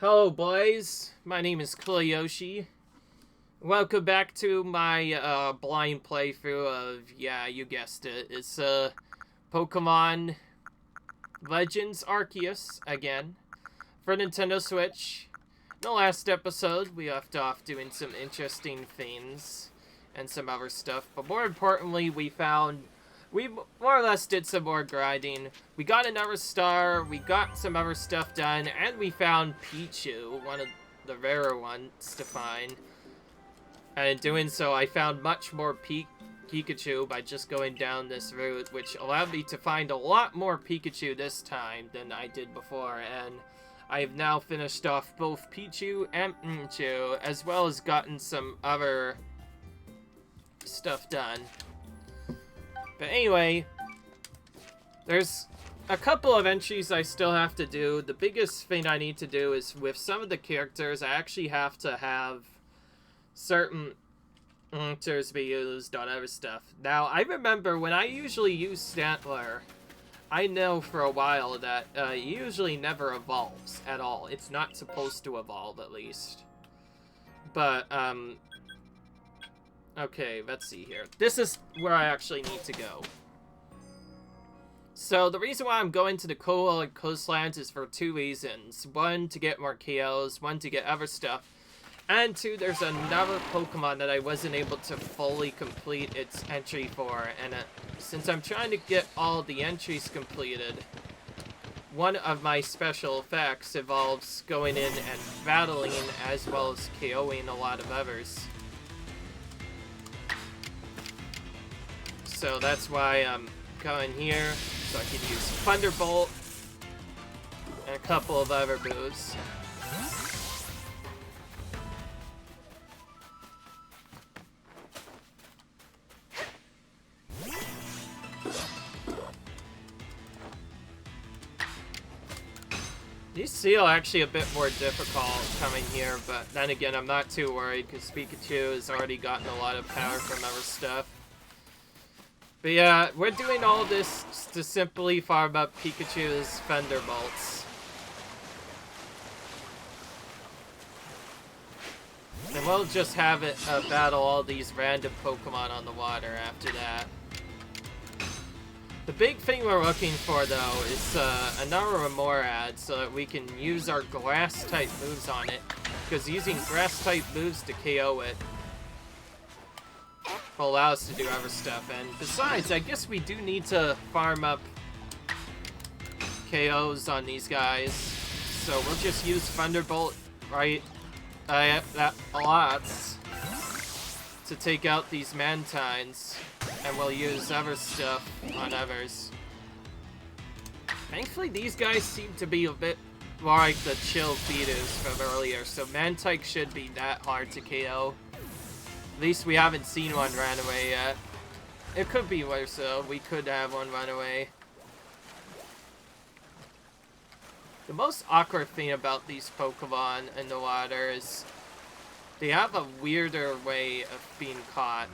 Hello boys, my name is Kiyoshi. Welcome back to my blind playthrough of, yeah, you guessed it, it's Pokémon Legends Arceus again for Nintendo Switch. In the last episode, we left off doing some interesting things and some other stuff, but more importantly, we more or less did some more grinding. We got another star, we got some other stuff done, and we found Pichu, one of the rarer ones to find. And in doing so, I found much more Pikachu by just going down this route, which allowed me to find a lot more Pikachu this time than I did before. And I have now finished off both Pichu and Mchu, as well as gotten some other stuff done. But anyway, there's a couple of entries I still have to do. The biggest thing I need to do is with some of the characters, I actually have to have certain answers be used on other stuff. Now, I remember when I usually use Stantler, I know for a while that it usually never evolves at all. It's not supposed to evolve, at least. But, okay, let's see here. This is where I actually need to go. So, the reason why I'm going to the Coal Coastlands is for two reasons. One, to get more KOs. One, to get other stuff. And two, there's another Pokemon that I wasn't able to fully complete its entry for. And since I'm trying to get all the entries completed, one of my special effects involves going in and battling as well as KOing a lot of others. So that's why I'm going here, so I can use Thunderbolt and a couple of other moves. These feel actually a bit more difficult coming here, but then again, I'm not too worried because Pikachu has already gotten a lot of power from other stuff. But yeah, we're doing all this to simply farm up Pikachu's Thunderbolts. And we'll just have it battle all these random Pokemon on the water after that. The big thing we're looking for, though, is another Remorad so that we can use our Grass-type moves on it. Because using Grass-type moves to KO it will allow us to do other stuff. And besides, I guess we do need to farm up KOs on these guys. So we'll just use Thunderbolt a lot to take out these Mantines. And we'll use other stuff on others. Thankfully, these guys seem to be a bit more like the chill beaters from earlier, so Mantike should be that hard to KO. At least we haven't seen one run away yet. It could be worse though, we could have one run away. The most awkward thing about these Pokemon in the water is they have a weirder way of being caught.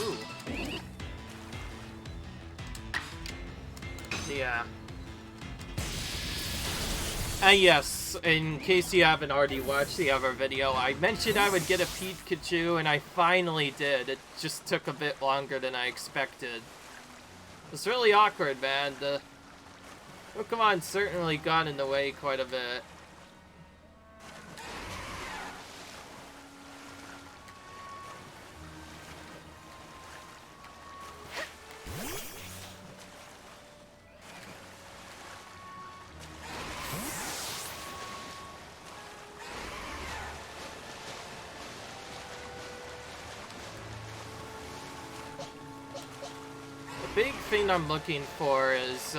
Ooh. Yeah. And yes, in case you haven't already watched the other video, I mentioned I would get a Pikachu, and I finally did. It just took a bit longer than I expected. It's really awkward, man. The Pokemon certainly got in the way quite a bit. The big thing I'm looking for is,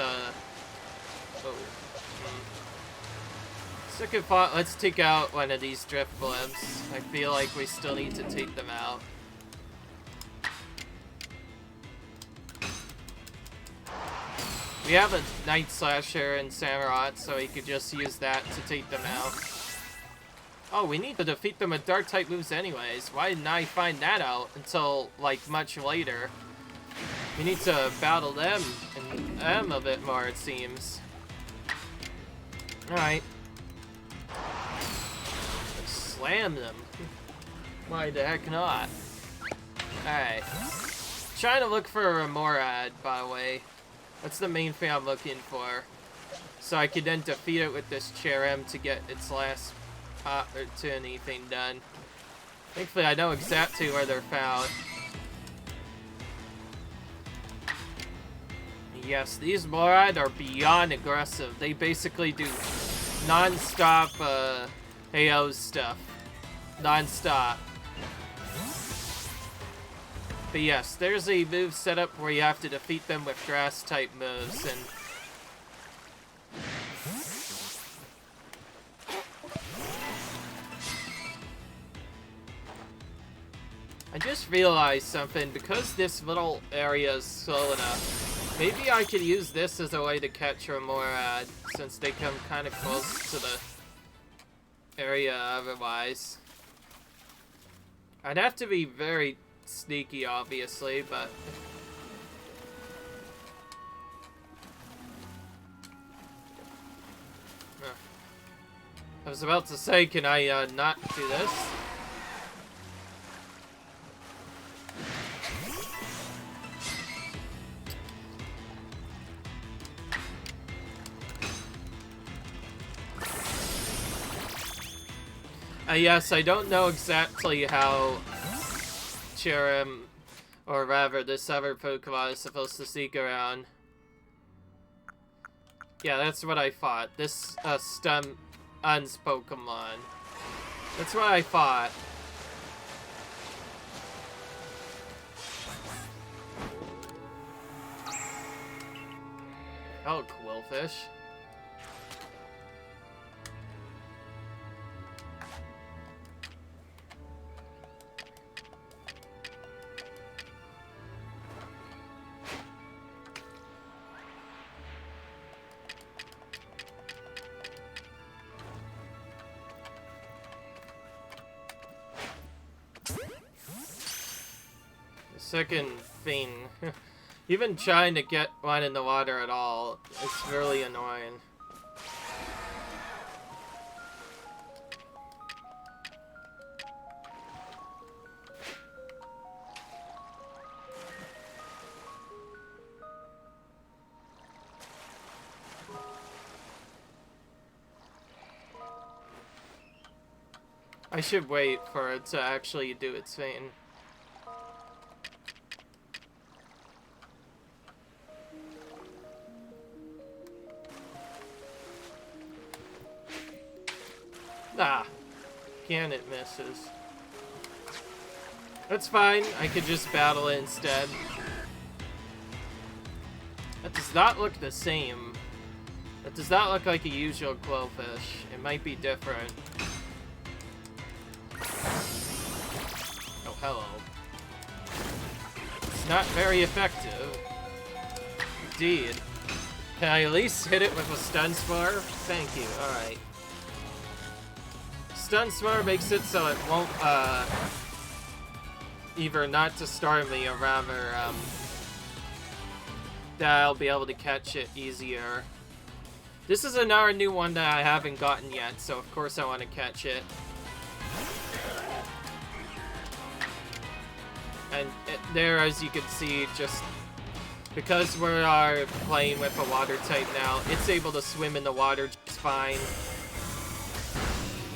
second thought, let's take out one of these Drift Blimps. I feel like we still need to take them out. We have a Night Slasher and Samurott, so we could just use that to take them out. Oh, we need to defeat them with Dark-type moves anyways. Why didn't I find that out until, like, much later? We need to battle them and them a bit more, it seems. Alright. Slam them. Why the heck not? Alright. Trying to look for a Morad, by the way. That's the main thing I'm looking for. So I could then defeat it with this Cherem to get its last pop or to anything done. Thankfully, I know exactly where they're found. Yes, these Morad are beyond aggressive. They basically do non-stop AO stuff. Non-stop. But yes, there's a move setup where you have to defeat them with grass-type moves, and I just realized something. Because this little area is slow enough, maybe I could use this as a way to catch a Morad, since they come kind of close to the area otherwise. I'd have to be very sneaky, obviously, but I was about to say, can I not do this? Yes, I don't know exactly how Cherem, or rather this other Pokemon, is supposed to sneak around. Yeah, that's what I thought. This stuns Pokemon. That's what I thought. Oh, Quillfish. Second thing, even trying to get one in the water at all, it's really annoying. I should wait for it to actually do its thing. Ah, again it misses. That's fine, I could just battle it instead. That does not look the same. That does not look like a usual Quillfish. It might be different. Oh, hello. It's not very effective. Indeed. Can I at least hit it with a Stun Spore? Thank you, alright. Stun Spore makes it so it won't, either not to startle me, or rather, that I'll be able to catch it easier. This is another new one that I haven't gotten yet, so of course I want to catch it. And there, as you can see, just because we are playing with a water type now, it's able to swim in the water just fine.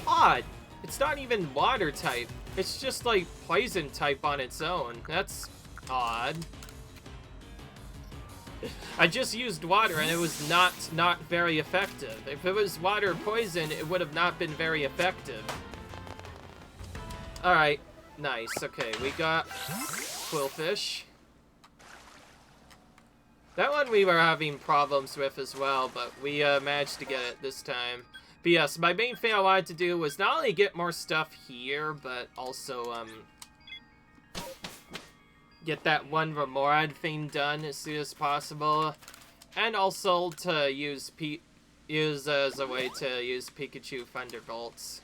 Odd. It's not even water type. It's just like poison type on its own. That's odd. I just used water and it was not very effective. If it was water poison, it would have not been very effective. Alright. Nice. Okay, we got Quillfish. That one we were having problems with as well, but we managed to get it this time. But yes, my main thing I wanted to do was not only get more stuff here, but also, get that one Remorad thing done as soon as possible. And also to use as a way to use Pikachu Thunderbolts.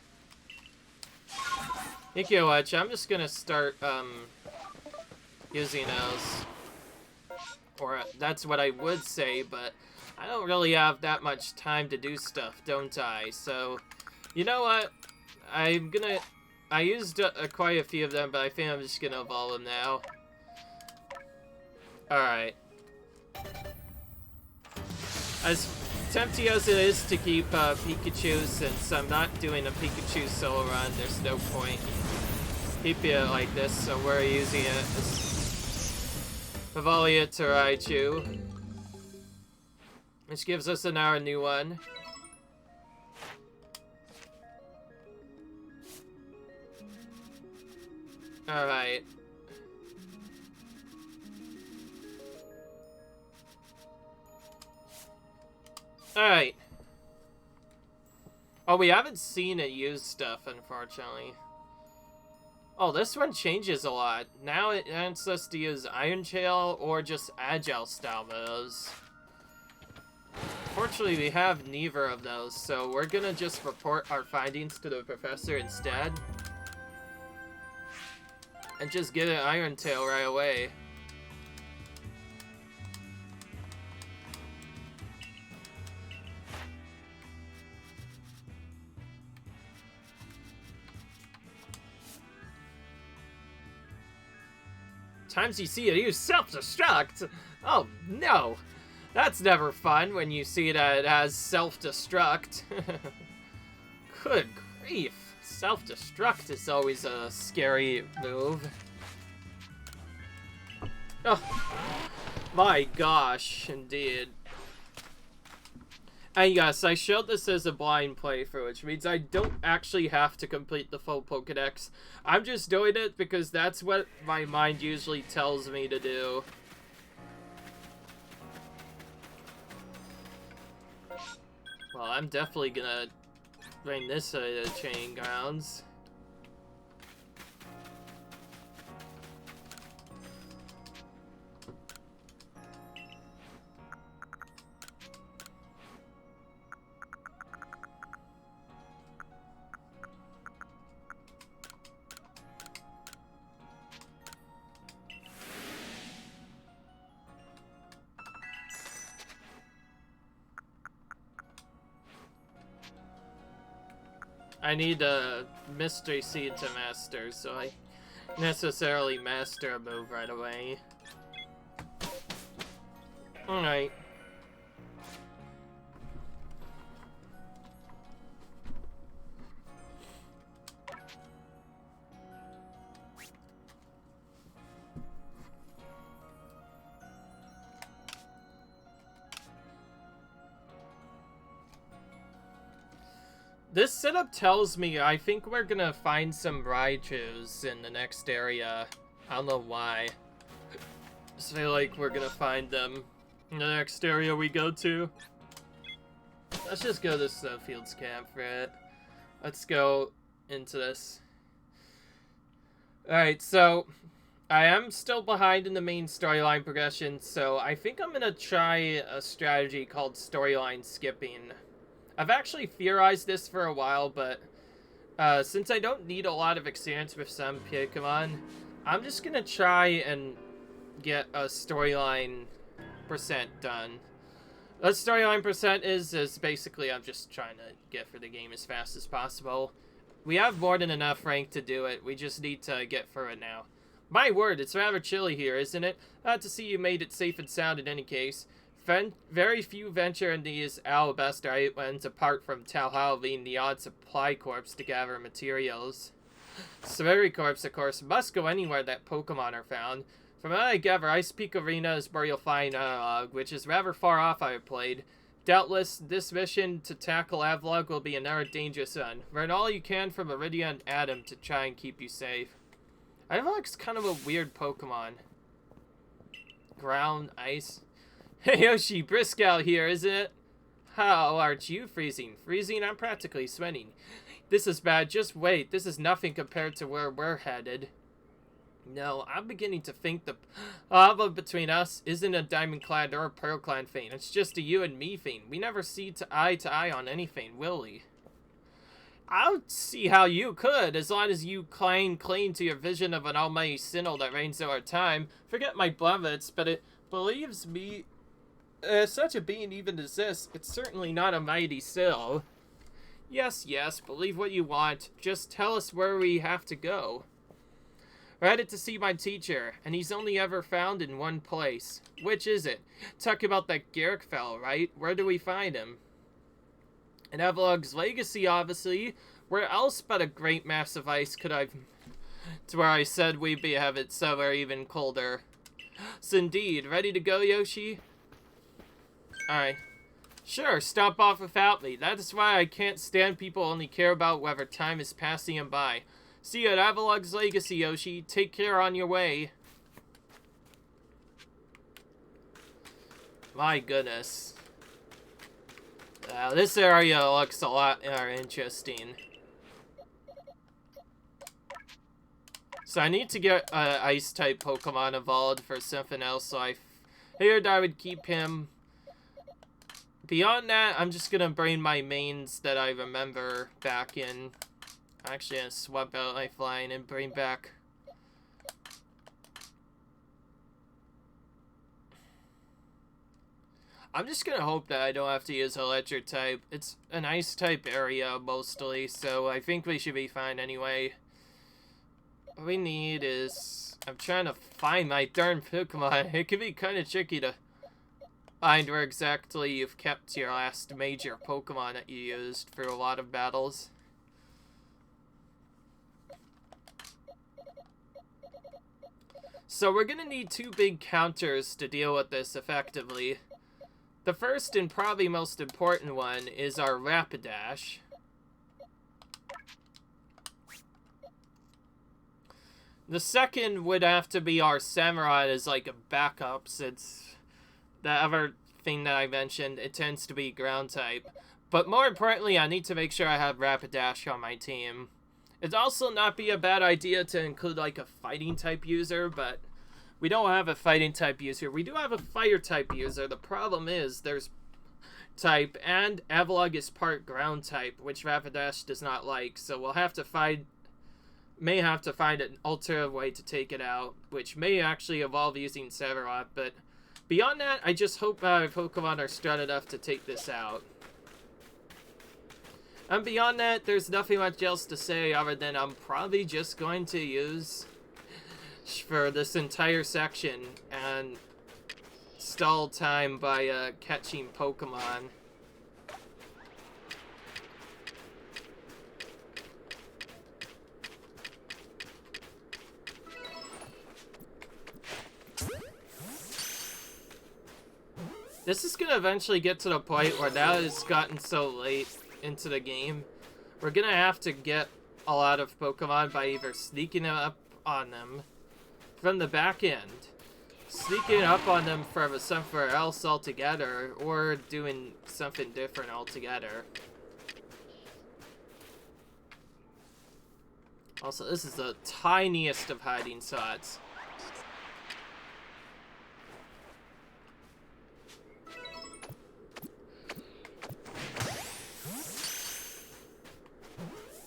Thank you, Watch. I'm just gonna start, using those. Or that's what I would say, but I don't really have that much time to do stuff, don't I? So, you know what? I used quite a few of them, but I think I'm just gonna evolve them now. Alright. As tempting as it is to keep Pikachu, since I'm not doing a Pikachu solo run, there's no point keeping it like this, so we're using it as Evolia to Raichu, which gives us another new one. Alright. Alright. Oh, we haven't seen it use stuff, unfortunately. Oh, this one changes a lot. Now it wants us to use Iron Tail or just Agile style moves. Fortunately, we have neither of those, so we're gonna just report our findings to the professor instead. And just get an Iron Tail right away. Times you see it use self-destruct. Oh no, that's never fun when you see that it has self-destruct. Good grief, self-destruct is always a scary move. Oh my gosh, indeed. And yes, I showed this as a blind playthrough, which means I don't actually have to complete the full Pokédex. I'm just doing it because that's what my mind usually tells me to do. Well, I'm definitely gonna bring this to the training grounds. I need a Mystery Seed to master, so I necessarily master a move right away. Alright. This setup tells me I think we're gonna find some Raichus in the next area. I don't know why. Just feel like we're gonna find them in the next area we go to. Let's just go to Snowfield's camp for it. Let's go into this. Alright, so I am still behind in the main storyline progression, so I think I'm gonna try a strategy called storyline skipping. I've actually theorized this for a while, but since I don't need a lot of experience with some Pokemon, I'm just gonna try and get a storyline percent done. What storyline percent is basically I'm just trying to get through the game as fast as possible. We have more than enough rank to do it, we just need to get through it now. My word, it's rather chilly here, isn't it? Glad to see you made it safe and sound in any case. Very few venture in these alabaster islands apart from Talhalla leaving the odd supply corps to gather materials. Severity Corps, of course, must go anywhere that Pokemon are found. From what I gather, Ice Peak Arena is where you'll find Analog, which is rather far off I have played. Doubtless, this mission to tackle Avalugg will be another dangerous one. Learn all you can from Iridia and Adam to try and keep you safe. Avalugg's kind of a weird Pokemon. Ground, ice... Hey Yoshi, brisk out here, isn't it? How aren't you freezing? Freezing? I'm practically sweating. This is bad, just wait. This is nothing compared to where we're headed. No, I'm beginning to think the lava between us isn't a Diamond Clan or a Pearl Clan thing. It's just a you and me thing. We never see eye on anything, will we? I don't see how you could, as long as you cling to your vision of an almighty Sinnoh that reigns over time. Forget my beloveds, but believes me, such a being even exists, it's certainly not a mighty sill. Yes, yes, believe what you want. Just tell us where we have to go. We're headed to see my teacher, and he's only ever found in one place. Which is it? Talk about that Garrick fellow, right? Where do we find him? In Evelog's Legacy, obviously. Where else but a great mass of ice could I've... To where I said we'd have it somewhere even colder. So indeed. Ready to go, Yoshi? Alright. Sure, stop off without me. That is why I can't stand people who only care about whether time is passing them by. See you at Avalog's Legacy, Yoshi. Take care on your way. My goodness. This area looks a lot more interesting. So I need to get Ice-type Pokemon evolved for something else, so I figured I would keep him. Beyond that, I'm just gonna bring my mains that I remember back in. I'm actually gonna swap out my flying and bring back... I'm just gonna hope that I don't have to use electric type. It's an ice type area mostly, so I think we should be fine anyway. What we need is... I'm trying to find my darn Pokemon. It can be kind of tricky to find where exactly you've kept your last major Pokemon that you used for a lot of battles. So we're gonna need two big counters to deal with this effectively. The first and probably most important one is our Rapidash. The second would have to be our Samurai as like a backup, since the other thing that I mentioned, it tends to be ground type. But more importantly, I need to make sure I have Rapidash on my team. It'd also not be a bad idea to include like a fighting type user, but we don't have a fighting type user. We do have a fire type user. The problem is there's type and Avalog is part ground type, which Rapidash does not like, so we'll have to may have to find an alternative way to take it out, which may actually evolve using Sevarot, but beyond that, I just hope my Pokemon are strong enough to take this out. And beyond that, there's nothing much else to say other than I'm probably just going to use for this entire section and stall time by catching Pokemon. This is gonna eventually get to the point where now it's gotten so late into the game, we're gonna have to get a lot of Pokemon by either sneaking up on them from the back end, sneaking up on them from somewhere else altogether, or doing something different altogether. Also, this is the tiniest of hiding spots.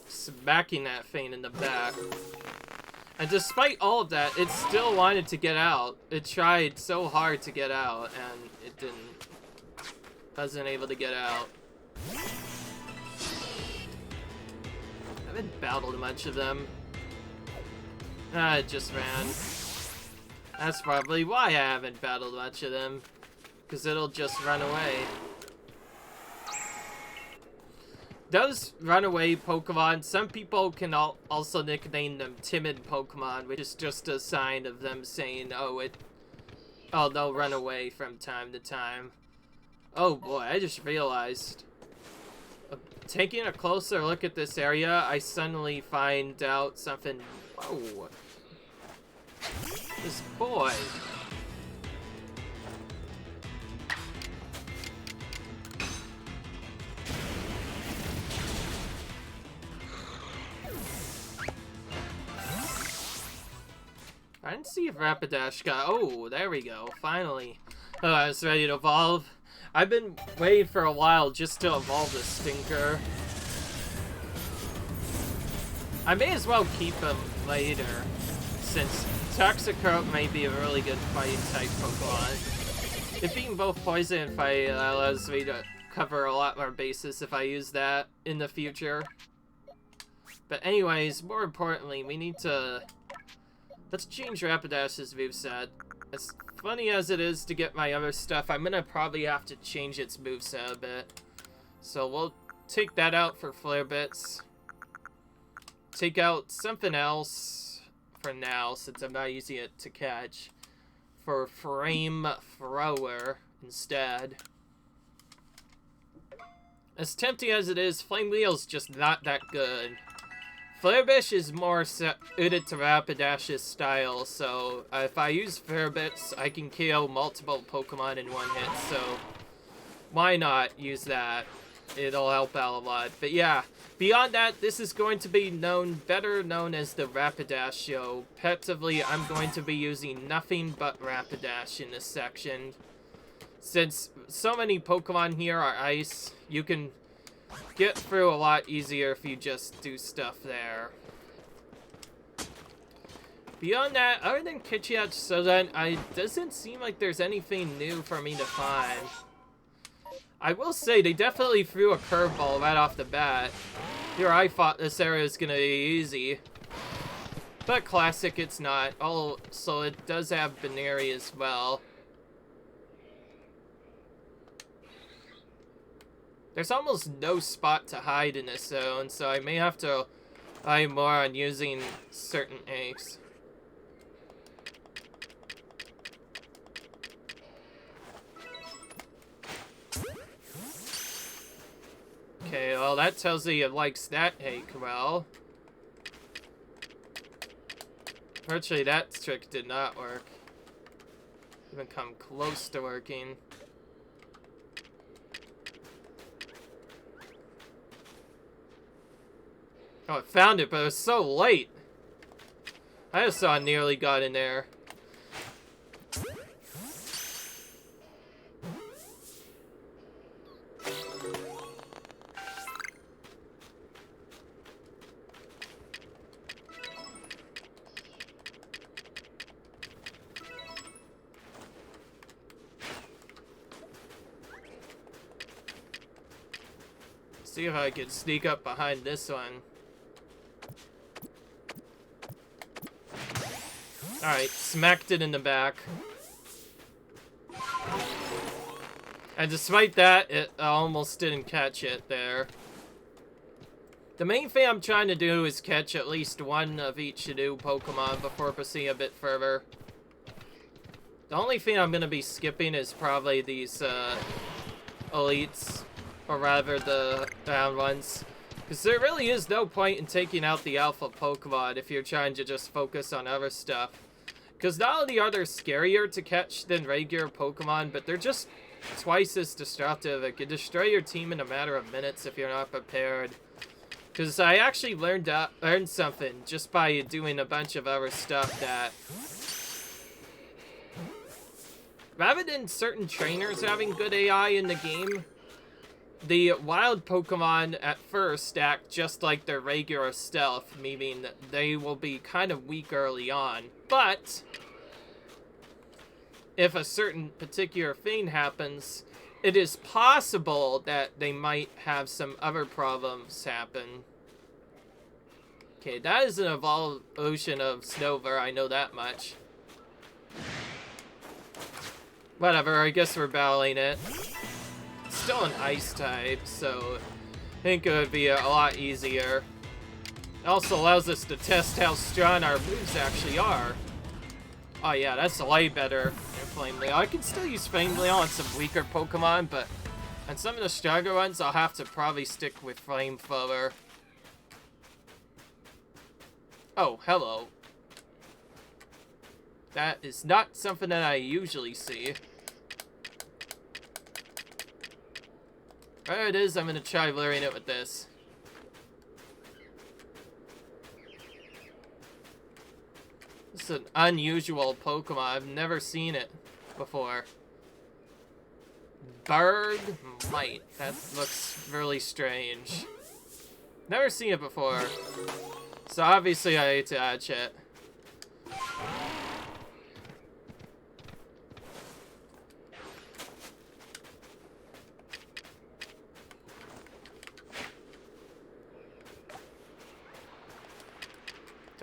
Smacking that thing in the back. And despite all of that, it still wanted to get out. It tried so hard to get out, and it didn't. Wasn't able to get out. I haven't battled much of them. It just ran. That's probably why I haven't battled much of them. Because it'll just run away. Those runaway Pokemon, some people can also nickname them timid Pokemon, which is just a sign of them saying, oh, they'll run away from time to time. Oh boy, I just realized. Taking a closer look at this area, I suddenly find out something. Whoa. This boy. I didn't see if Rapidash got... Oh, there we go. Finally. I was ready to evolve. I've been waiting for a while just to evolve this stinker. I may as well keep him later, since Toxicroak may be a really good fighting type Pokemon. It being both poison and fight allows me to cover a lot more bases if I use that in the future. But anyways, more importantly, we need to... Let's change Rapidash's moveset. As funny as it is to get my other stuff, I'm gonna probably have to change its moveset a bit. So we'll take that out for Flare Bits. Take out something else for now, since I'm not using it to catch. For Frame Thrower instead. As tempting as it is, Flame Wheel's just not that good. Flarebish is more suited to Rapidash's style, so if I use Flarebits, I can KO multiple Pokemon in one hit, so why not use that? It'll help out a lot. But yeah, beyond that, this is going to be better known as the Rapidash show. Effectively, I'm going to be using nothing but Rapidash in this section. Since so many Pokemon here are ice, you can get through a lot easier if you just do stuff there. Beyond that, other than Kitchiach Sodan, it doesn't seem like there's anything new for me to find. I will say, they definitely threw a curveball right off the bat. Here I thought this area was gonna be easy. But Classic, it's not. Also, it does have Baneri as well. There's almost no spot to hide in this zone, so I may have to rely more on using certain eggs. Okay, well that tells me it likes that egg well. Virtually that trick did not work. Even come close to working. Oh, I found it, but it was so late. I just saw it nearly got in there. See if I can sneak up behind this one. Alright, smacked it in the back. And despite that, it almost didn't catch it there. The main thing I'm trying to do is catch at least one of each new Pokemon before proceeding a bit further. The only thing I'm going to be skipping is probably these elites, or rather the down ones. Because there really is no point in taking out the alpha Pokemon if you're trying to just focus on other stuff. Because not only are they scarier to catch than regular Pokemon, but they're just twice as destructive. It can destroy your team in a matter of minutes if you're not prepared. Because I actually learned something just by doing a bunch of other stuff that... Rather than certain trainers having good AI in the game, the wild Pokemon at first act just like their regular stealth, meaning that they will be kind of weak early on. But if a certain particular thing happens, it is possible that they might have some other problems happen. Okay, that is an evolution of Snover, I know that much. Whatever, I guess we're battling it. It's still an ice type, so I think it would be a lot easier. It also allows us to test how strong our moves actually are. Oh yeah, that's way better than Flame Wheel. I can still use Flame Wheel on some weaker Pokemon, but on some of the stronger ones, I'll have to probably stick with Flamethrower. Oh, hello. That is not something that I usually see. There it is, I'm gonna try luring it with this. This is an unusual Pokemon. I've never seen it before. Bird Mite. That looks really strange. Never seen it before. So obviously I need to hatch it.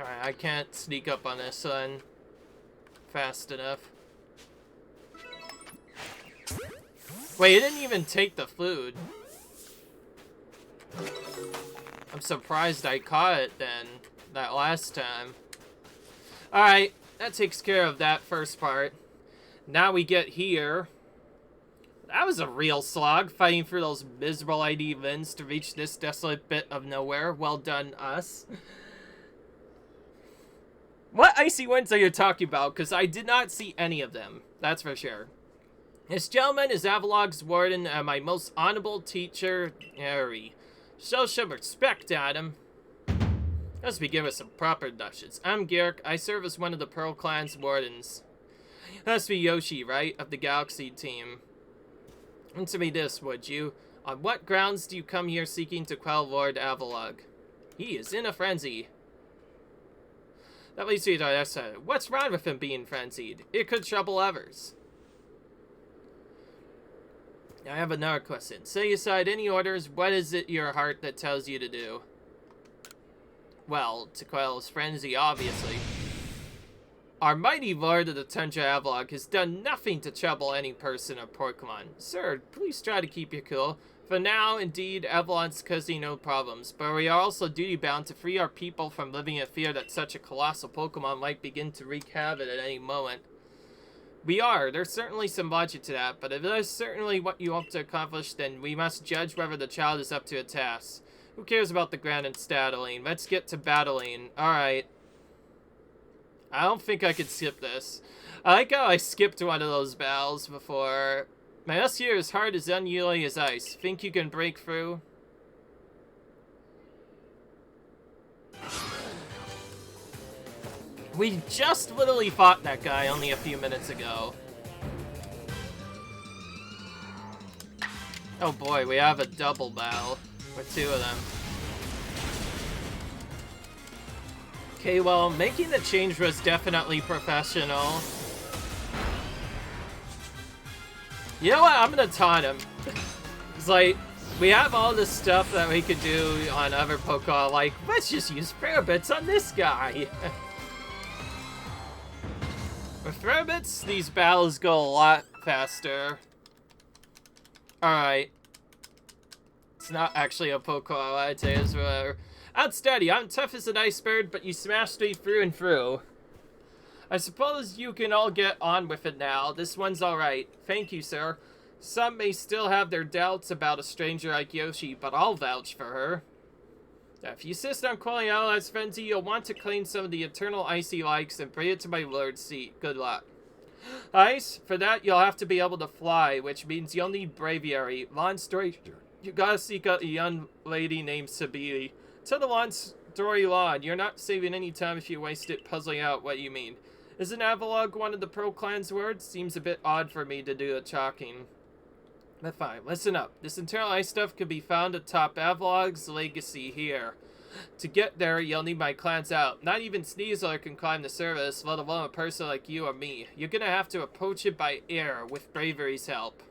Alright, I can't sneak up on this one fast enough. Wait, it didn't even take the food. I'm surprised I caught it then, that last time. Alright, that takes care of that first part. Now we get here. That was a real slog, fighting through those miserable ID winds to reach this desolate bit of nowhere. Well done, us. What icy winds are you talking about? Because I did not see any of them. That's for sure. This gentleman is Avalog's warden and my most honorable teacher, Harry. Show some respect, Adam. Let's begin with some proper introductions. I'm Garrick. I serve as one of the Pearl Clan's wardens. That's be Yoshi, right? Of the Galaxy team. Answer me this, would you? On what grounds do you come here seeking to quell Lord Avalog? He is in a frenzy. That leads me to this. What's wrong with him being frenzied? It could trouble others. I have another question. Say aside any orders, what is it your heart that tells you to do? Well, to quell his frenzy, obviously. Our mighty Lord of the Tundra Avalog has done nothing to trouble any person or Pokémon. Sir, please try to keep your cool. For now, indeed, Avalon's causing no problems, but we are also duty-bound to free our people from living in fear that such a colossal Pokémon might begin to wreak havoc at any moment. We are. There's certainly some logic to that, but if it is certainly what you hope to accomplish, then we must judge whether the child is up to a task. Who cares about the grand and stattling? Let's get to battling. Alright. I don't think I could skip this. I like how I skipped one of those battles before. My husk here is hard as unyielding as ice. Think you can break through? We just literally fought that guy only a few minutes ago. Oh boy, we have a double battle with two of them. Okay, well, making the change was definitely professional. You know what? I'm gonna taunt him. It's like, we have all this stuff that we could do on other Pokemon, like, let's just use Prayer Bits on this guy. With Prayer Bits, these battles go a lot faster. Alright. It's not actually a Pokemon, I'd say, it's whatever. Outsteady, I'm tough as an iceberg, but you smashed me through and through. I suppose you can all get on with it now. This one's alright. Thank you, sir. Some may still have their doubts about a stranger like Yoshi, but I'll vouch for her. Now, if you insist on calling out as frenzy, you'll want to claim some of the eternal icy likes and bring it to my lord's seat. Good luck. Ice? For that, you'll have to be able to fly, which means you'll need bravery. Long story, you gotta seek out a young lady named Sabili. Tell the long story long, you're not saving any time if you waste it puzzling out what you mean. Isn't Avalog one of the Pro Clan's words? Seems a bit odd for me to do the chalking. But fine, listen up. This internal ice stuff can be found atop Avalog's legacy here. To get there, you'll need my clan's out. Not even Sneasler can climb the surface, let alone a person like you or me. You're gonna have to approach it by air, with bravery's help.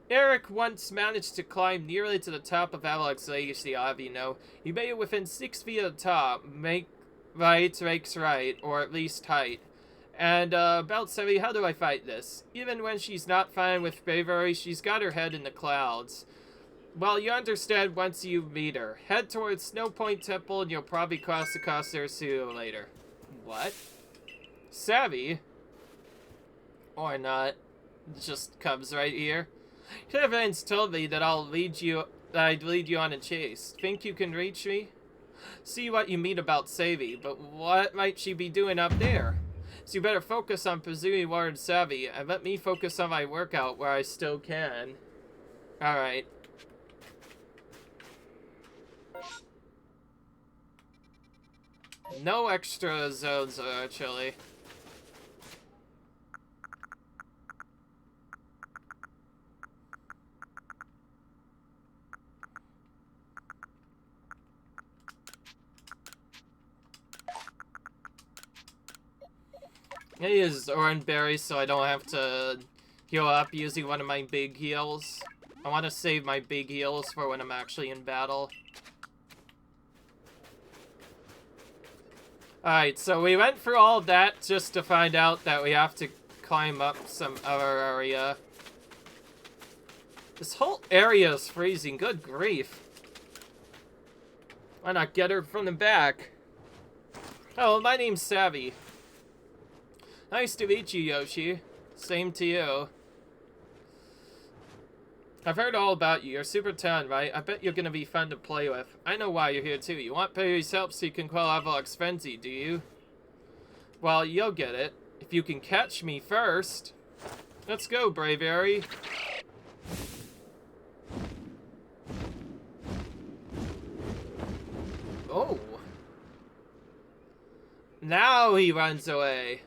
Eric once managed to climb nearly to the top of Avalog's legacy, I'll have you know. He made it within 6 feet of the top. Make right makes right, or at least height. And, about Sevi, how do I fight this? Even when she's not fine with bravery, she's got her head in the clouds. Well, you understand once you meet her. Head towards Snowpoint Temple and you'll probably cross across there sooner or later. What? Savvy? Or not. It just comes right here. Kevin's told me that I'd lead you on a chase. Think you can reach me? See what you mean about Savvy, but what might she be doing up there? So you better focus on pursuing Warren Savvy, and let me focus on my workout where I still can. Alright. No extra zones, actually. I use orange berries so I don't have to heal up using one of my big heals. I want to save my big heals for when I'm actually in battle. Alright, so we went through all of that just to find out that we have to climb up some other area. This whole area is freezing, good grief. Why not get her from the back? Oh, my name's Savvy. Nice to meet you, Yoshi. Same to you. I've heard all about you. You're super talented, right? I bet you're gonna be fun to play with. I know why you're here too. You want Perry's help so you can quell Avalok's frenzy, do you? Well, you'll get it. If you can catch me first. Let's go, Braviary. Oh. Now he runs away.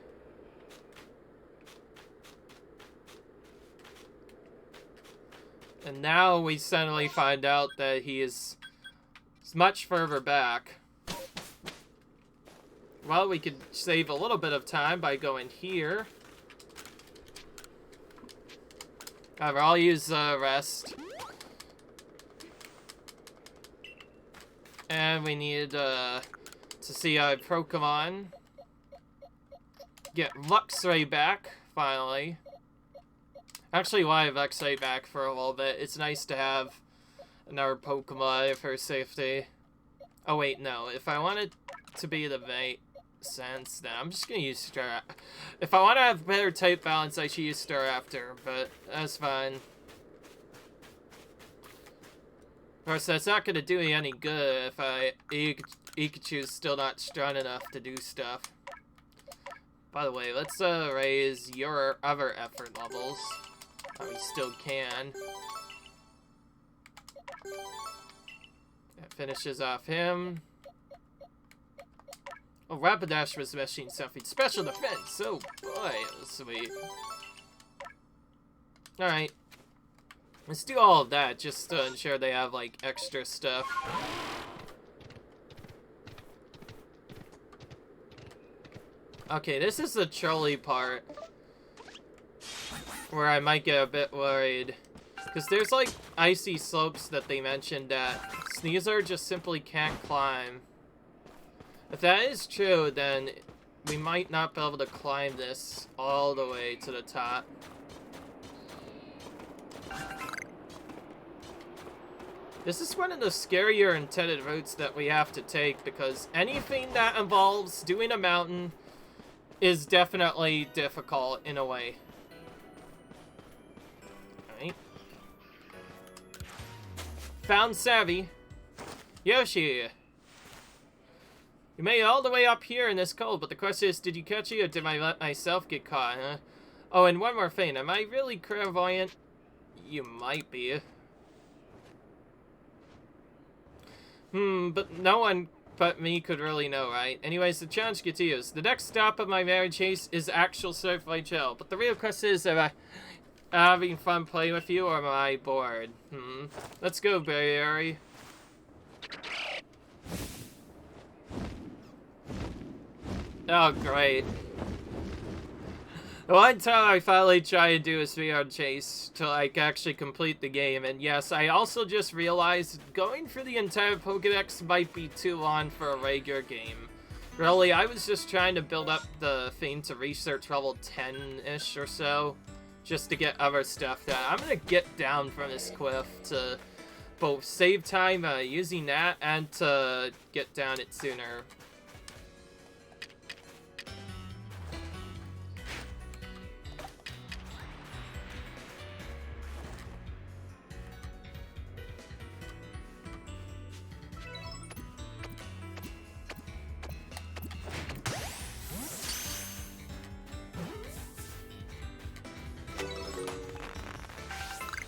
And now we suddenly find out that he is much further back. Well, we could save a little bit of time by going here. However, I'll use rest. And we need to see our Pokemon get Luxray back, finally. Actually, why have X-Ray back for a little bit? It's nice to have another Pokemon for safety. Oh wait, no. If I want it to be the Mate sense, then I'm just gonna use Star. If I want to have better type balance, I should use Staraptor, but that's fine. Of course, that's not gonna do me any good if Pikachu's still not strong enough to do stuff. By the way, let's raise your other effort levels. Oh, we still can. That finishes off him. Oh, Rapidash was meshing something. Special defense! Oh boy, that was sweet. Alright. Let's do all of that just to ensure they have, like, extra stuff. Okay, this is the trolley part. Where I might get a bit worried. Because there's like icy slopes that they mentioned that Sneasler just simply can't climb. If that is true, then we might not be able to climb this all the way to the top. This is one of the scarier intended routes that we have to take because anything that involves doing a mountain is definitely difficult in a way. Found Savvy. Yoshi. You made it all the way up here in this cold, but the question is, did you catch it or did I let myself get caught, huh? Oh, and one more thing. Am I really clairvoyant? You might be. But no one but me could really know, right? Anyways, the challenge continues. The next stop of my marriage chase is actual Surflight Trail, but the real question is, am I having fun playing with you, or am I bored? Let's go, Barry. Oh, great. The one time I finally tried to do a speedrun chase to, like, actually complete the game, and yes, I also just realized going for the entire Pokédex might be too long for a regular game. Really, I was just trying to build up the thing to research level 10-ish or so, just to get other stuff done. I'm gonna get down from this cliff to both save time using that and to get down it sooner.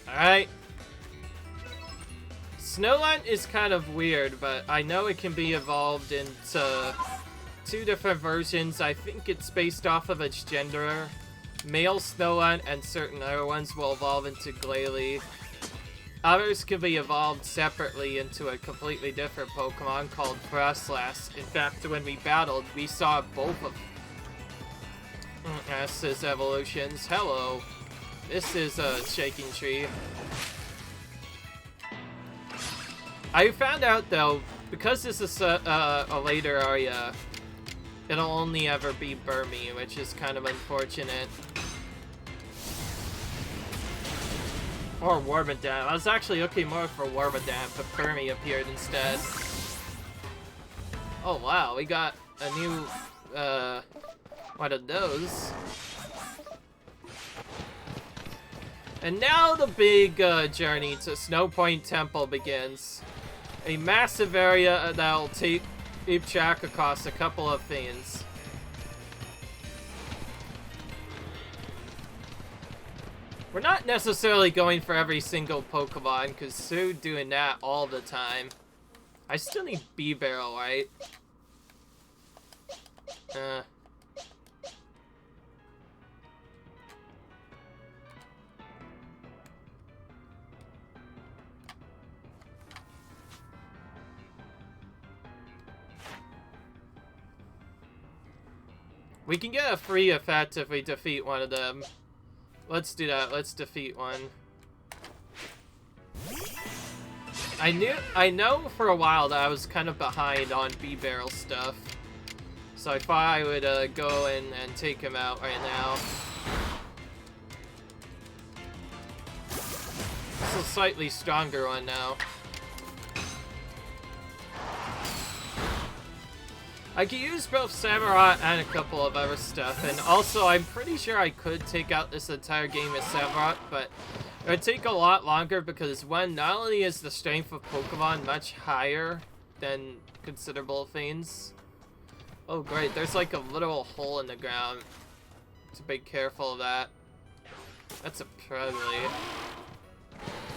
Alright. Snowline is kind of weird, but I know it can be evolved into two different versions. I think it's based off of its gender. Male Snowline and certain other ones will evolve into Glalie. Others can be evolved separately into a completely different Pokemon called Frostlass. In fact, when we battled, we saw both of S's evolutions. Hello. This is a shaking tree. I found out though, because this is a later area, It'll only ever be Burmy, which is kind of unfortunate. Or Wormadam. I was actually looking more for Wormadam, but Burmy appeared instead. Oh wow, we got a new, one of those. And now the big journey to Snowpoint Temple begins. A massive area that'll keep track across a couple of things. We're not necessarily going for every single Pokemon, because Sue doing that all the time. I still need B-Barrel, right? We can get a free effect if we defeat one of them. Let's do that. Let's defeat one. I know for a while that I was kind of behind on B-Barrel stuff. So I thought I would go in and take him out right now. It's a slightly stronger one now. I could use both Samurott and a couple of other stuff, and also I'm pretty sure I could take out this entire game with Samurott, but it would take a lot longer because one, not only is the strength of Pokemon much higher than considerable things. Oh great, there's like a little hole in the ground. So be careful of that. That's a Probably.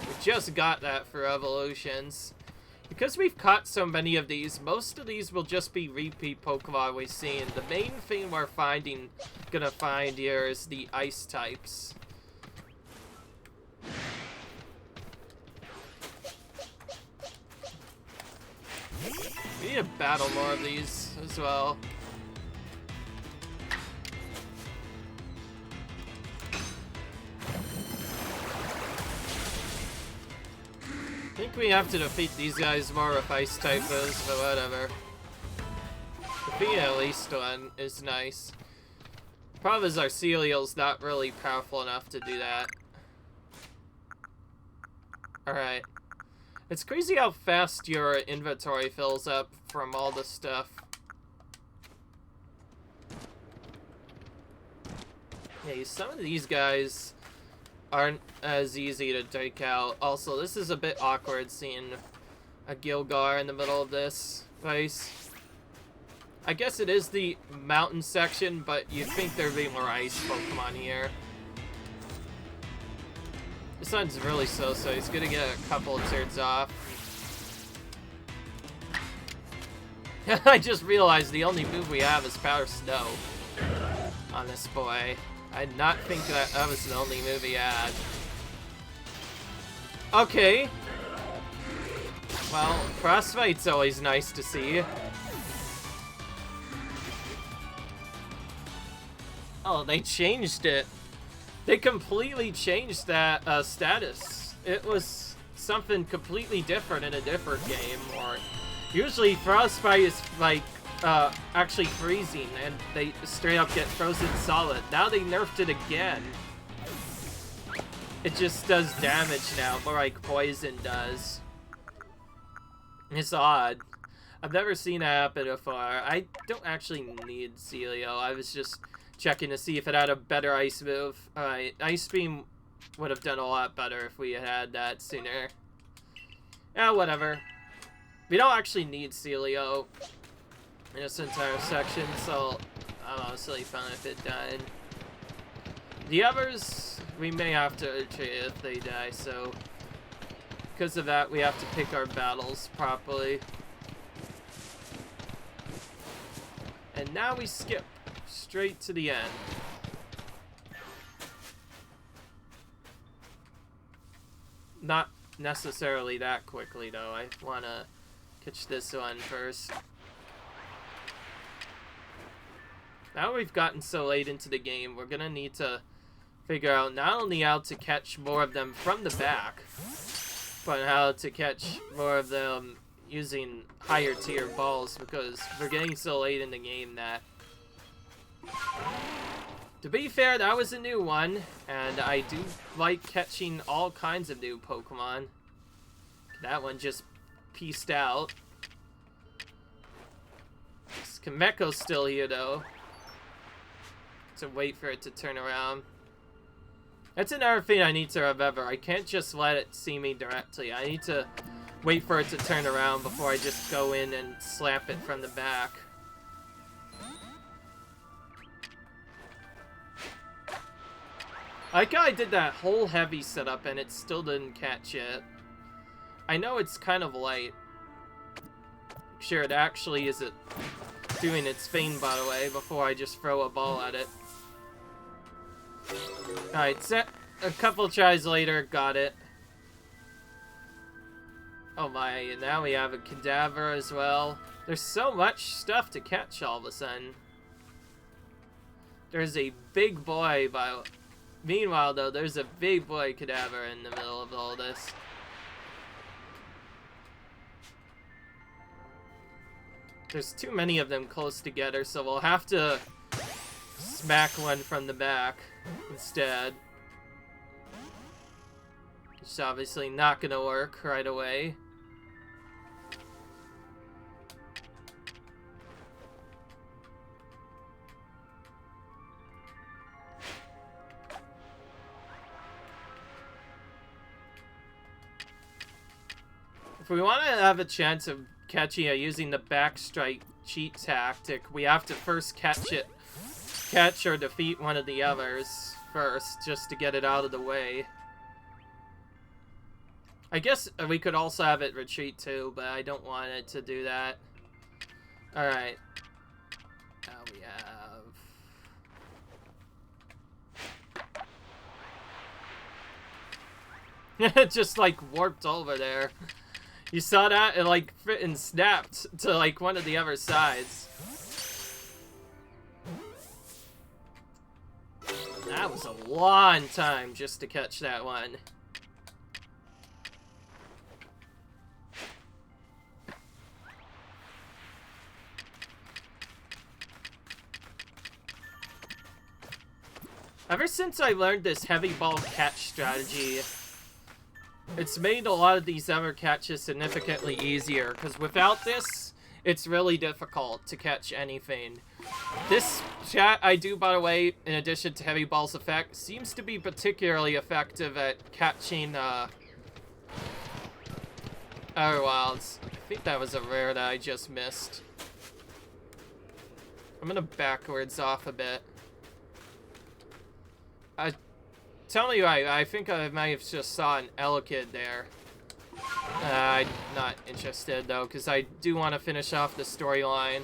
We just got that for evolutions. Because we've caught so many of these, most of these will just be repeat Pokemon we've seen. The main thing we're gonna find here is the ice types. We need to battle more of these as well. I think we have to defeat these guys more with ice type moves, but whatever. Defeating at least one is nice. Problem is Arceus's not really powerful enough to do that. Alright. It's crazy how fast your inventory fills up from all the stuff. Yeah, some of these guys aren't as easy to take out. Also, this is a bit awkward seeing a Gilgar in the middle of this place. I guess it is the mountain section, but you'd think there'd be more ice Pokemon here. This sun's really so he's gonna get a couple of turns off. I just realized the only move we have is Powder Snow on this boy. I did not think that was the only move he had. Okay. Well, Frostbite's always nice to see. Oh, they changed it. They completely changed that status. It was something completely different in a different game. Or usually Frostbite is like actually freezing, and they straight up get frozen solid. Now they nerfed it again. It just does damage now, more like poison does. It's odd. I've never seen that happen before. I don't actually need Celio. I was just checking to see if it had a better ice move. Ice Beam would have done a lot better if we had that sooner. Yeah, whatever. We don't actually need Celio in this entire section, so I'm honestly fine if it died. The others, we may have to retreat if they die, so because of that, we have to pick our battles properly. And now we skip straight to the end. Not necessarily that quickly, though. I want to catch this one first. Now we've gotten so late into the game, we're gonna need to figure out not only how to catch more of them from the back, but how to catch more of them using higher tier balls, because we're getting so late in the game that To be fair, that was a new one, and I do like catching all kinds of new Pokemon. That one just pieced out. Kameko's still here, though. To wait for it to turn around. That's another thing I need to remember. I can't just let it see me directly. I need to wait for it to turn around before I just go in and slap it from the back. I like how I did that whole heavy setup and it still didn't catch it. I know it's kind of light. Sure, it actually isn't doing its thing, by the way, before I just throw a ball at it. Alright, a couple tries later, got it. Oh my, and now we have a cadaver as well. There's so much stuff to catch all of a sudden. There's a big boy by... Meanwhile, though, there's a big boy cadaver in the middle of all this. There's too many of them close together, so we'll have to smack one from the back instead. It's obviously not gonna work right away. If we want to have a chance of catching it using the backstrike cheat tactic, we have to first catch or defeat one of the others first, just to get it out of the way. I guess we could also have it retreat too, but I don't want it to do that. Alright. Now we have... It just like warped over there. You saw that? It like freaking snapped to like one of the other sides. That was a long time just to catch that one. Ever since I learned this heavy ball catch strategy, it's made a lot of these other catches significantly easier, because without this, it's really difficult to catch anything. This chat I do, by the way, in addition to Heavy Ball's effect, seems to be particularly effective at catching other wilds. I think that was a rare that I just missed. I'm gonna backwards off a bit. Tell you, I think I might have just saw an Elekid there. I'm not interested, though, because I do want to finish off the storyline.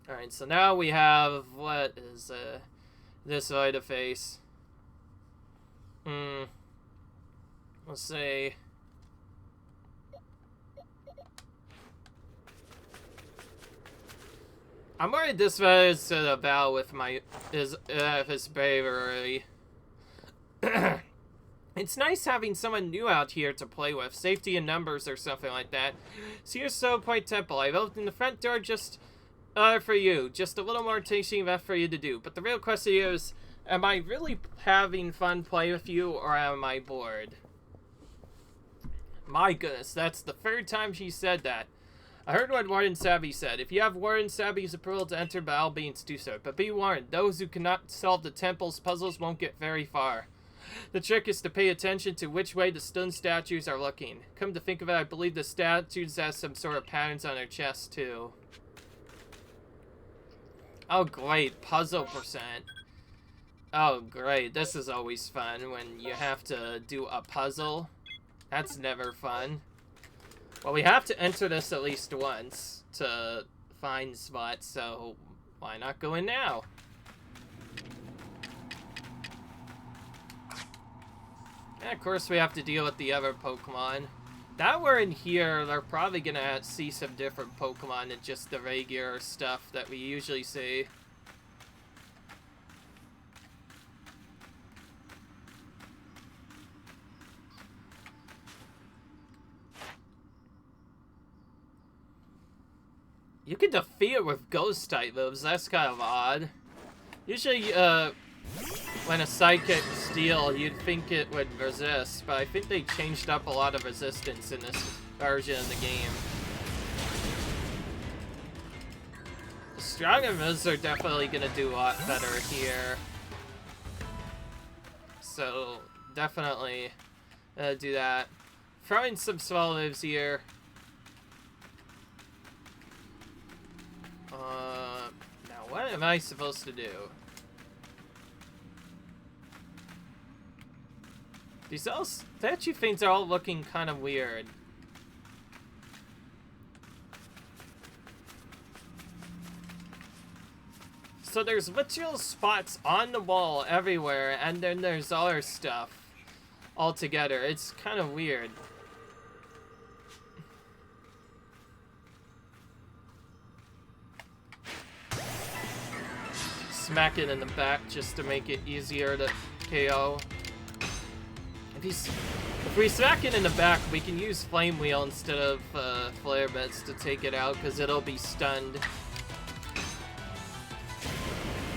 Alright, so now we have, what is this Vitaface? Let's see. I'm worried this is a battle with his bravery. It's nice having someone new out here to play with. Safety in numbers or something like that. See your Snowpoint Temple. I've opened the front door just for you. Just a little more teaching left for you to do. But the real question is, am I really having fun playing with you, or am I bored? My goodness, that's the third time she said that. I heard what Warden Sabby said. If you have Warden Sabby's approval to enter, by all means do so. But be warned, those who cannot solve the temple's puzzles won't get very far. The trick is to pay attention to which way the stone statues are looking. Come to think of it, I believe the statues have some sort of patterns on their chests, too. Oh, great. Puzzle percent. Oh, great. This is always fun when you have to do a puzzle. That's never fun. Well, we have to enter this at least once to find spots, so why not go in now? And of course we have to deal with the other Pokemon. Now we're in here, they're probably gonna see some different Pokemon than just the regular stuff that we usually see. You can defeat it with ghost type moves. That's kind of odd. Usually, when a psychic steel, you'd think it would resist, but I think they changed up a lot of resistance in this version of the game. The stronger moves are definitely gonna do a lot better here. So, definitely do that. Throwing some small moves here. Now what am I supposed to do? These statue things are all looking kind of weird. So there's literal spots on the wall everywhere, and then there's other stuff all together. It's kind of weird. Smack it in the back just to make it easier to KO. If we smack it in the back, we can use Flame Wheel instead of Flare Bits to take it out, because it'll be stunned.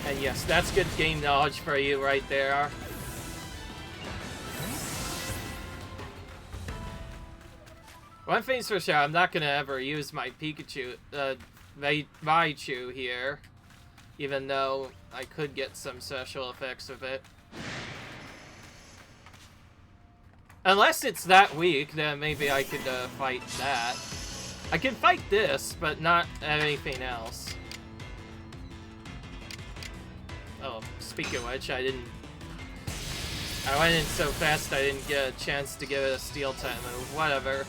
And yes, that's good game knowledge for you right there. One thing's for sure, I'm not gonna ever use my Pikachu, Raichu here, even though I could get some special effects with it. Unless it's that weak, then maybe I could fight that. I can fight this, but not anything else. Oh, speaking of which, I went in so fast I didn't get a chance to give it a steel type move. Whatever.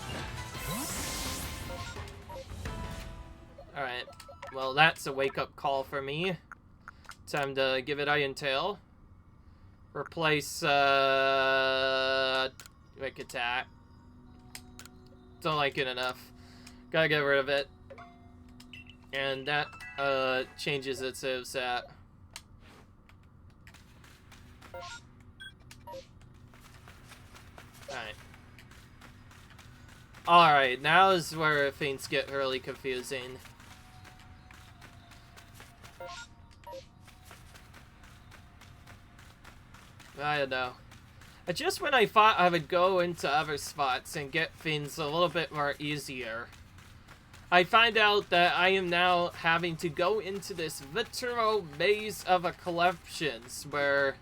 Alright. Well, that's a wake-up call for me. Time to give it Iron Tail. Replace, Quick Attack. Don't like it enough. Gotta get rid of it. And that, changes its set. Alright. Alright, now is where things get really confusing. I don't know. Just when I thought I would go into other spots and get things a little bit more easier, I find out that I am now having to go into this literal maze of a collections where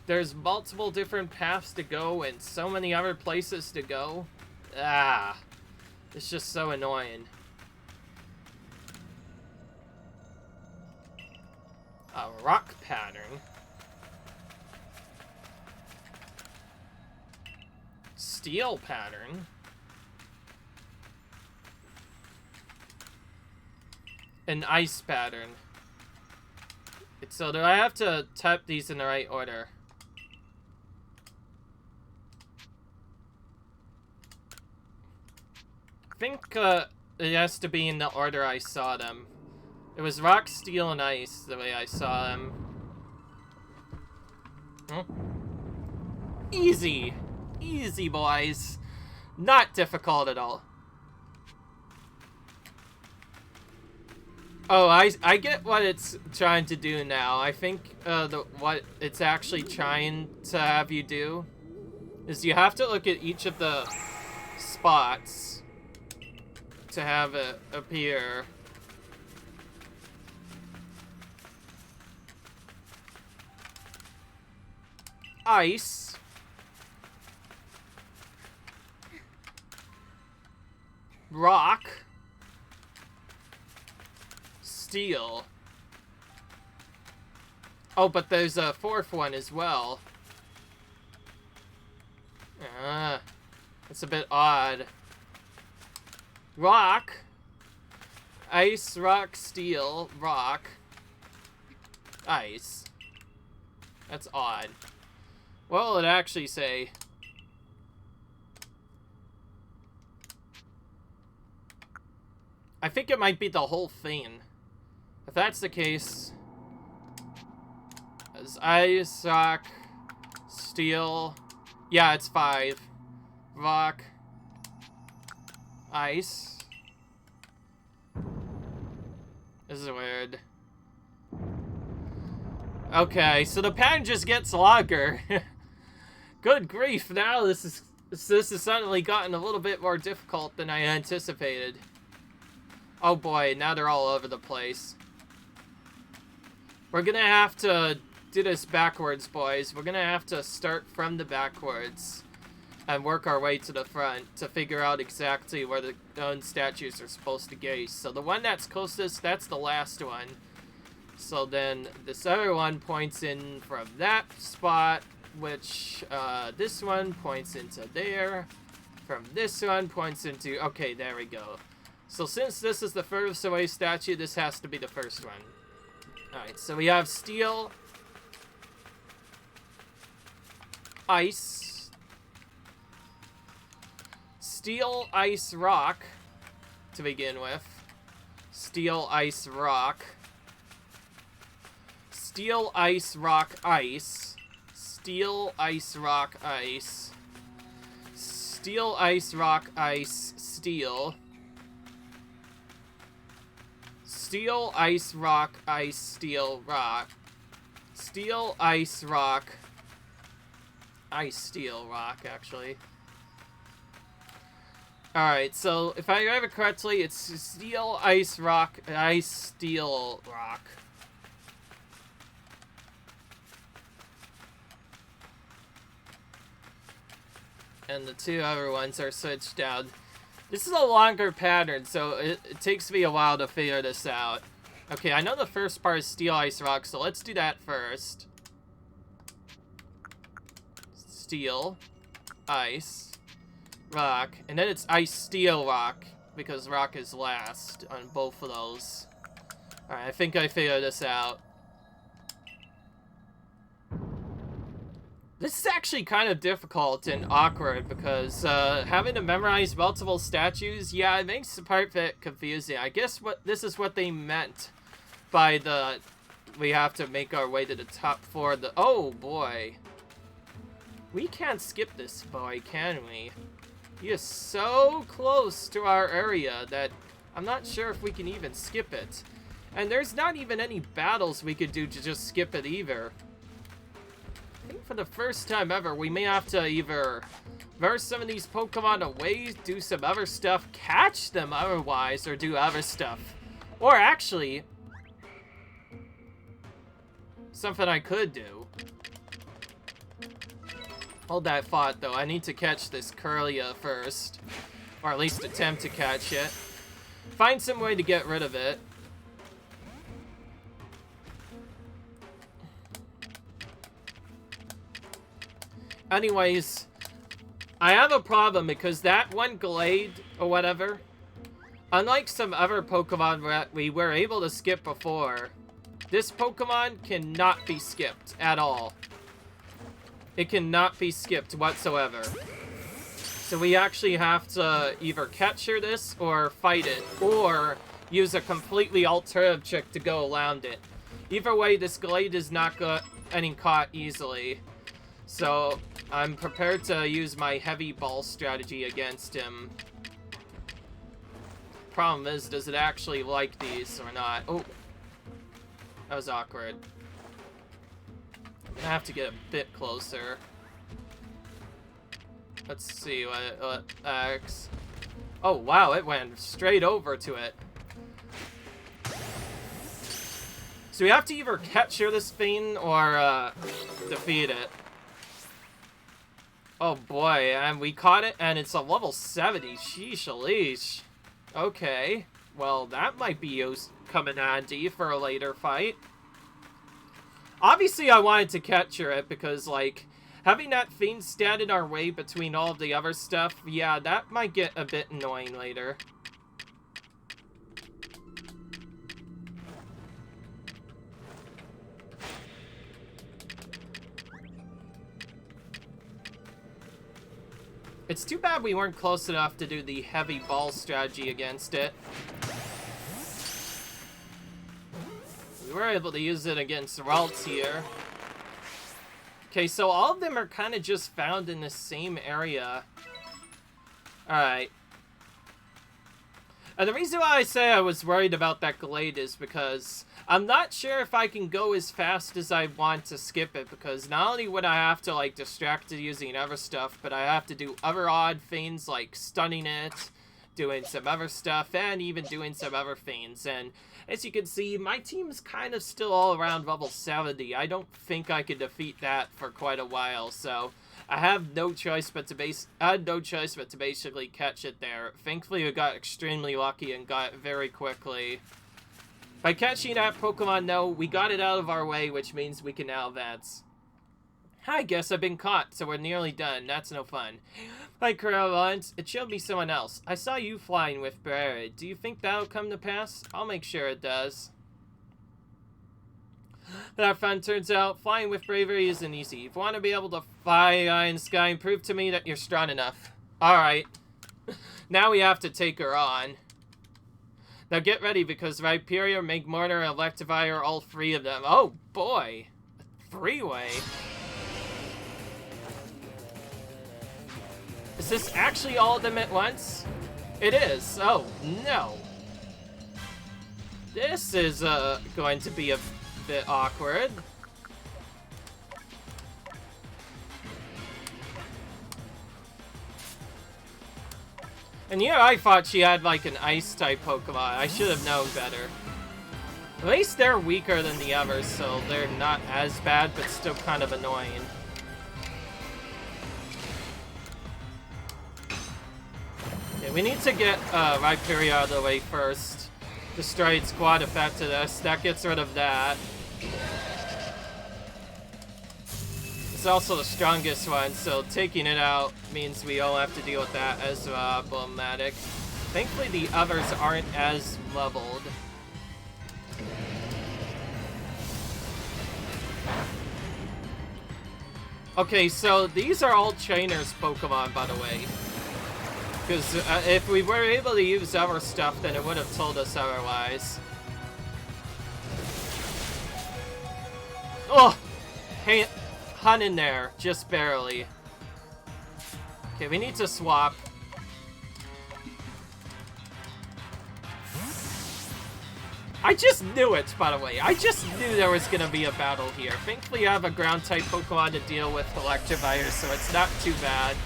there's multiple different paths to go and so many other places to go. Ah, it's just so annoying. A rock pattern. Steel pattern. An ice pattern. So do I have to type these in the right order? I think it has to be in the order I saw them. It was rock, steel, and ice the way I saw them. Huh? Easy! Easy, boys. Not difficult at all. Oh, I get what it's trying to do now. I think what it's actually trying to have you do is you have to look at each of the spots to have it appear. Ice. Rock. Steel. Oh, but there's a fourth one as well. It's a bit odd. Rock. Ice, rock, steel, rock. Ice. That's odd. What will it actually say? I think it might be the whole thing. If that's the case, as ice, rock, steel. Yeah, it's 5. Rock, ice, This is weird. Okay, so the pattern just gets longer. Good grief, now this has suddenly gotten a little bit more difficult than I anticipated. Oh boy, now they're all over the place. We're gonna have to do this backwards, boys. We're gonna have to start from the backwards and work our way to the front to figure out exactly where the stone statues are supposed to gaze. So the one that's closest, that's the last one. So then this other one points in from that spot, which this one points into there. From this one points into... Okay, there we go. So since this is the furthest away statue, this has to be the first one. Alright, so we have steel, ice, steel, ice, rock to begin with. Steel, ice, rock. Steel, ice, rock, ice. Steel, ice, rock, ice. Steel, ice, rock, ice, steel. Steel, ice, rock, ice, steel, rock. Steel, ice, rock. Ice, steel, rock, actually. Alright, so if I remember correctly, it's steel, ice, rock, ice, steel, rock. And the two other ones are switched down. This is a longer pattern, so it takes me a while to figure this out. Okay, I know the first part is steel, ice, rock, so let's do that first. Steel, ice, rock, and then it's ice, steel, rock, because rock is last on both of those. Alright, I think I figured this out. This is actually kind of difficult and awkward because having to memorize multiple statues, yeah, it makes the part bit confusing. I guess this is what they meant by the we have to make our way to the top four. Oh boy, we can't skip this boy, can we? He is so close to our area that I'm not sure if we can even skip it. And there's not even any battles we could do to just skip it either. I think for the first time ever, we may have to either verse some of these Pokemon away, do some other stuff, catch them otherwise, or do other stuff. Or actually, something I could do. Hold that thought, though. I need to catch this Curlia first. Or at least attempt to catch it. Find some way to get rid of it. Anyways, I have a problem because that one Glade, or whatever, unlike some other Pokemon that we were able to skip before, this Pokemon cannot be skipped at all. It cannot be skipped whatsoever. So we actually have to either capture this or fight it, or use a completely alternative trick to go around it. Either way, this Glade is not getting caught easily. So I'm prepared to use my heavy ball strategy against him. Problem is, does it actually like these or not? Oh, that was awkward. I'm gonna have to get a bit closer. Let's see what X. Oh wow, it went straight over to it. So we have to either capture this thing or defeat it. Oh boy, and we caught it, and it's a level 70. Sheesh-a-leash. Okay, well that might be coming handy for a later fight. Obviously, I wanted to capture it because, like, having that thing stand in our way between all of the other stuff, yeah, that might get a bit annoying later. It's too bad we weren't close enough to do the heavy ball strategy against it. We were able to use it against Ralts here. Okay, so all of them are kind of just found in the same area. Alright. And the reason why I say I was worried about that Glade is because I'm not sure if I can go as fast as I want to skip it, because not only would I have to, like, distract it using other stuff, but I have to do other odd things like stunning it, doing some other stuff, and even doing some other things. And as you can see, my team's kind of still all around level 70. I don't think I could defeat that for quite a while, so I have no choice but to basically catch it there. Thankfully, we got extremely lucky and got it very quickly. By catching that Pokemon, though, we got it out of our way, which means we can now advance. I guess I've been caught, so we're nearly done. That's no fun. Hi, Corellons. It showed me someone else. I saw you flying with Barry. Do you think that'll come to pass? I'll make sure it does. That fun. Turns out flying with bravery isn't easy. If you want to be able to fly in the sky and prove to me that you're strong enough. Alright. Now we have to take her on. Now get ready, because Rhyperior, Magmortar, and Electivire are all three of them. Oh boy. A three-way. Is this actually all of them at once? It is. Oh no. This is going to be a bit awkward. And yeah, I thought she had like an ice-type Pokemon. I should have known better. At least they're weaker than the others, so they're not as bad, but still kind of annoying. Okay, we need to get Rhyperior out of the way first. Destroy its quad effect to this. That gets rid of that. It's also the strongest one, so taking it out means we all have to deal with that as problematic. Thankfully, the others aren't as leveled. Okay, so these are all trainers Pokemon, by the way. Because if we were able to use our stuff, then it would have told us otherwise. Oh! Hey, hung in there, just barely. Okay, we need to swap. I just knew it, by the way. I just knew there was gonna be a battle here. Thankfully, I have a ground-type Pokemon to deal with Electivire, so it's not too bad.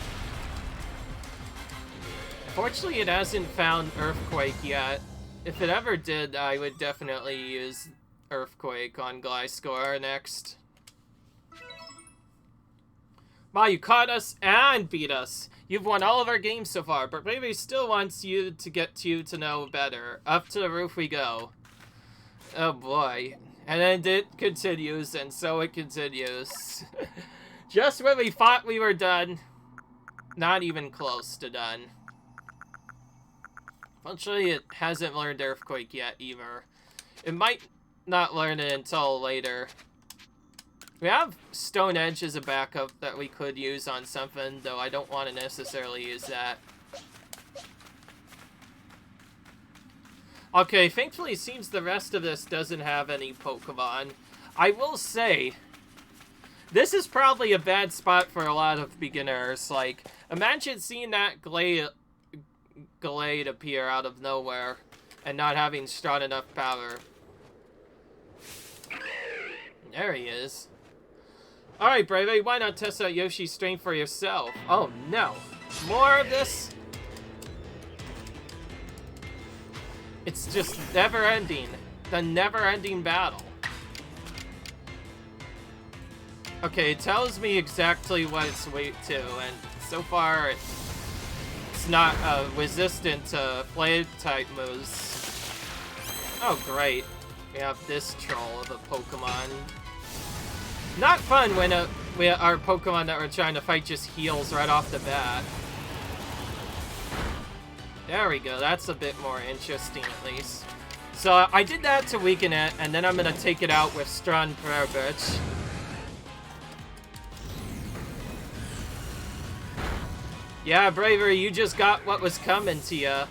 Fortunately, it hasn't found Earthquake yet. If it ever did, I would definitely use Earthquake on Gliscor next. Wow, you caught us and beat us. You've won all of our games so far, but Bravery still wants you to get you to know better. Up to the roof we go. Oh boy. And then it continues, and so it continues. Just when we thought we were done, not even close to done. Fortunately, it hasn't learned Earthquake yet, either. It might not learn it until later. We have Stone Edge as a backup that we could use on something, though I don't want to necessarily use that. Okay, thankfully it seems the rest of this doesn't have any Pokemon. I will say, this is probably a bad spot for a lot of beginners. Like, imagine seeing that Glade appear out of nowhere and not having strong enough power. There he is. Alright, Brave, why not test out Yoshi's strength for yourself? Oh no. More of this? It's just never-ending. The never-ending battle. Okay, it tells me exactly what it's weak to, and so far it's not resistant to flame-type moves. Oh great. We have this troll of a Pokemon. Not fun when our Pokemon that we're trying to fight just heals right off the bat. There we go, that's a bit more interesting at least. So I did that to weaken it, and then I'm gonna take it out with Strong Prayer Bitch. Yeah, Bravery, you just got what was coming to ya.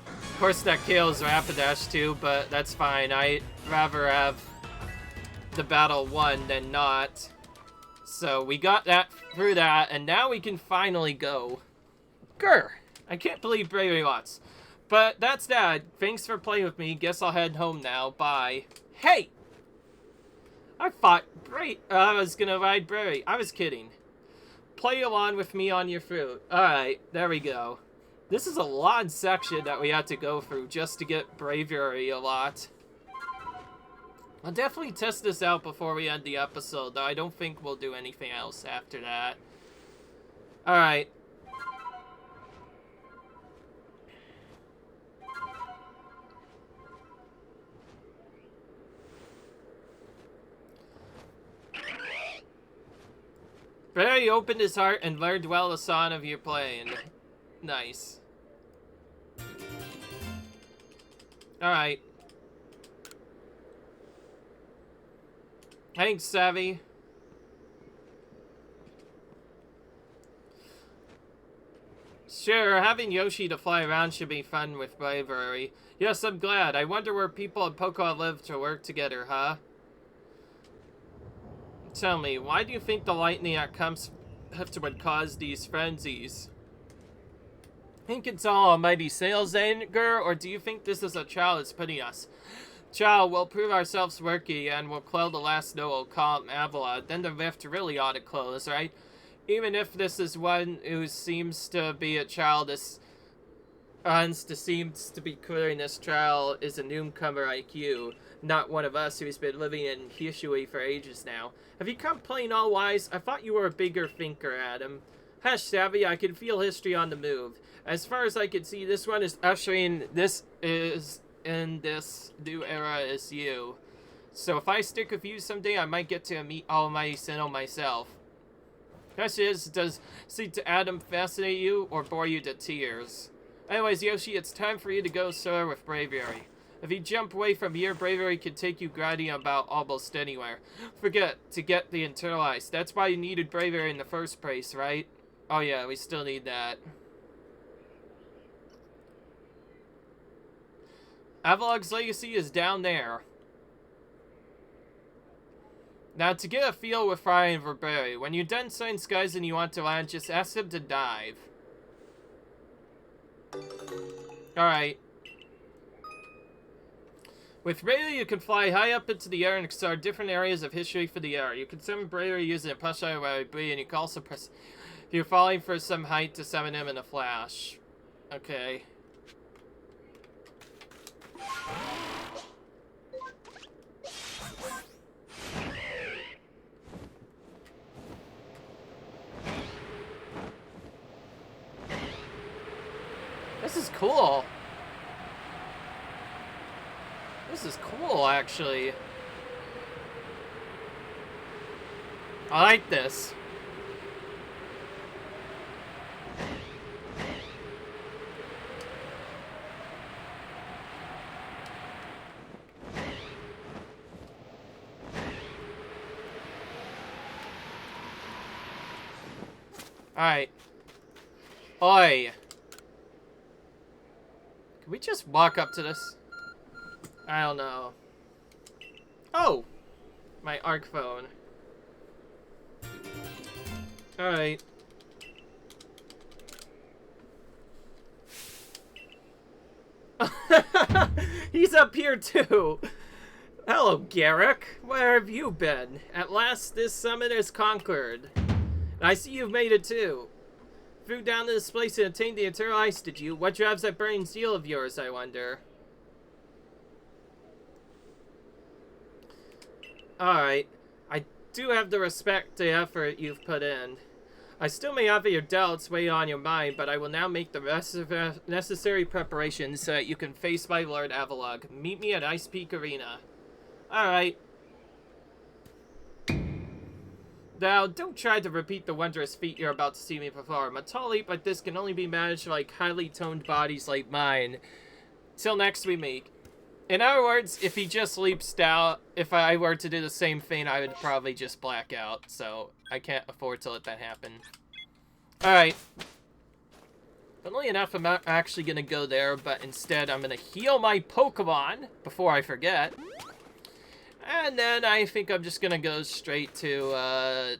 Of course that kills Rapidash too, but that's fine. I'd rather have the battle won than not. So we got that through that, and now we can finally go. Grr! I can't believe bravery lots. But that's that. Thanks for playing with me. Guess I'll head home now. Bye. Hey! I thought I was gonna ride bravery. I was kidding. Play along with me on your fruit. Alright, there we go. This is a long section that we had to go through just to get bravery a lot. I'll definitely test this out before we end the episode, though I don't think we'll do anything else after that. Alright. Barry opened his heart and learned well the song of your playing. Nice. Alright. Thanks, Savvy. Sure, having Yoshi to fly around should be fun with bravery. Yes, I'm glad. I wonder where people in Pokemon live to work together, huh? Tell me, why do you think the lightning that comes would cause these frenzies? Think it's all almighty sales anger, or do you think this is a trial that's putting us? Child, we'll prove ourselves worthy and we'll quell the last snow will calm Avalon. Then the rift really ought to close, right? Even if this is one who seems to be a child, seems to be clearing this trial is a newcomer like you, not one of us who's been living in Hishui for ages now. Have you come playing all wise? I thought you were a bigger thinker, Adam. Hush, Savvy, I can feel history on the move. As far as I can see, this one is ushering this new era as you. So if I stick with you someday, I might get to meet Almighty Sinnoh myself. Question is, does Seed to Adam fascinate you or bore you to tears? Anyways, Yoshi, it's time for you to go soar with bravery. If you jump away from here, bravery can take you gliding about almost anywhere. Forget to get the internalized. That's why you needed bravery in the first place, right? Oh yeah, we still need that. Avalog's legacy is down there. Now, to get a feel with Ryan Verberry, when you're done signing skies and you want to land, just ask him to dive. Alright. With Bravery, you can fly high up into the air and explore different areas of history for the air. You can summon Bravery using a push out while and you can also press if you're falling for some height to summon him in a flash. Okay. This is cool. This is cool, actually. I like this. Alright. Oi. Can we just walk up to this? I don't know. Oh! My ARC phone. Alright. He's up here too! Hello, Garrick. Where have you been? At last, this summit is conquered. I see you've made it too. Flew down to this place and attained the eternal ice, did you? What drives that burning zeal of yours, I wonder? Alright. I do have to respect the effort you've put in. I still may have your doubts weigh on your mind, but I will now make the necessary preparations so that you can face my Lord Avalog. Meet me at Ice Peak Arena. Alright. Now, don't try to repeat the wondrous feat you're about to see me perform. A tall leap like this can only be managed like highly toned bodies like mine. Till next we meet. In other words, if he just leaps down, if I were to do the same thing, I would probably just black out. So, I can't afford to let that happen. Alright. Funnily enough, I'm not actually going to go there, but instead I'm going to heal my Pokemon before I forget. And then I think I'm just going to go straight to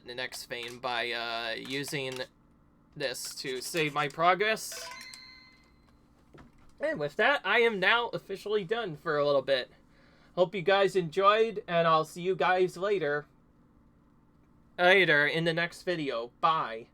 the next vein by using this to save my progress. And with that, I am now officially done for a little bit. Hope you guys enjoyed, and I'll see you guys later in the next video. Bye.